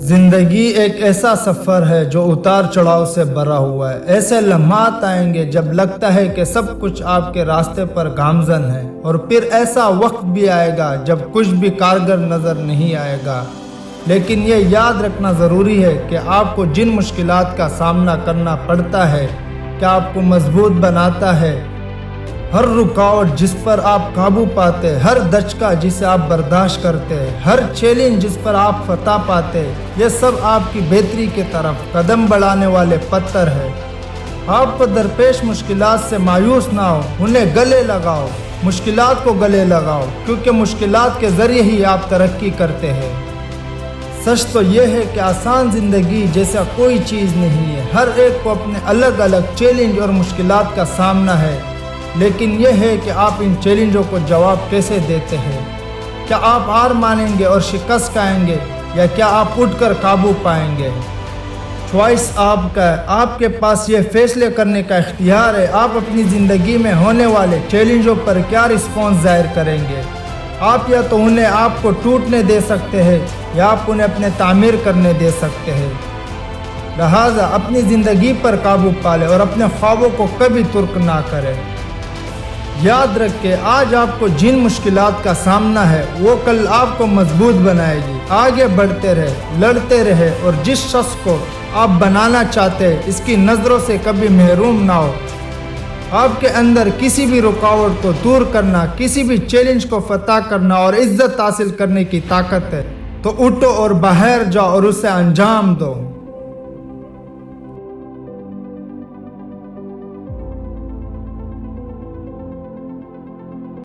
زندگی ایک ایسا سفر ہے جو اتار چڑھاؤ سے بھرا ہوا ہے۔ ایسے لمحات آئیں گے جب لگتا ہے کہ سب کچھ آپ کے راستے پر گامزن ہے، اور پھر ایسا وقت بھی آئے گا جب کچھ بھی کارگر نظر نہیں آئے گا۔ لیکن یہ یاد رکھنا ضروری ہے کہ آپ کو جن مشکلات کا سامنا کرنا پڑتا ہے کیا آپ کو مضبوط بناتا ہے۔ ہر رکاوٹ جس پر آپ قابو پاتے، ہر دھچکا جسے آپ برداشت کرتے، ہر چیلنج جس پر آپ فتح پاتے، یہ سب آپ کی بہتری کی طرف قدم بڑھانے والے پتھر ہیں۔ آپ کو درپیش مشکلات سے مایوس نہ ہو، انہیں گلے لگاؤ، مشکلات کو گلے لگاؤ، کیونکہ مشکلات کے ذریعے ہی آپ ترقی کرتے ہیں۔ سچ تو یہ ہے کہ آسان زندگی جیسا کوئی چیز نہیں ہے۔ ہر ایک کو اپنے الگ الگ چیلنج اور مشکلات کا سامنا ہے، لیکن یہ ہے کہ آپ ان چیلنجوں کو جواب کیسے دیتے ہیں۔ کیا آپ ہار مانیں گے اور شکست کھائیں گے، یا کیا آپ اٹھ کر قابو پائیں گے؟ چوائس آپ کا ہے۔ آپ کے پاس یہ فیصلے کرنے کا اختیار ہے، آپ اپنی زندگی میں ہونے والے چیلنجوں پر کیا رسپانس ظاہر کریں گے۔ آپ یا تو انہیں آپ کو ٹوٹنے دے سکتے ہیں، یا آپ انہیں اپنے تعمیر کرنے دے سکتے ہیں۔ لہٰذا اپنی زندگی پر قابو پالیں اور اپنے خوابوں کو کبھی ترک نہ کریں۔ یاد رکھیں، آج آپ کو جن مشکلات کا سامنا ہے وہ کل آپ کو مضبوط بنائے گی۔ آگے بڑھتے رہے، لڑتے رہے، اور جس شخص کو آپ بنانا چاہتے ہیں اس کی نظروں سے کبھی محروم نہ ہو۔ آپ کے اندر کسی بھی رکاوٹ کو دور کرنا، کسی بھی چیلنج کو فتح کرنا اور عزت حاصل کرنے کی طاقت ہے، تو اٹھو اور باہر جاؤ اور اسے انجام دو۔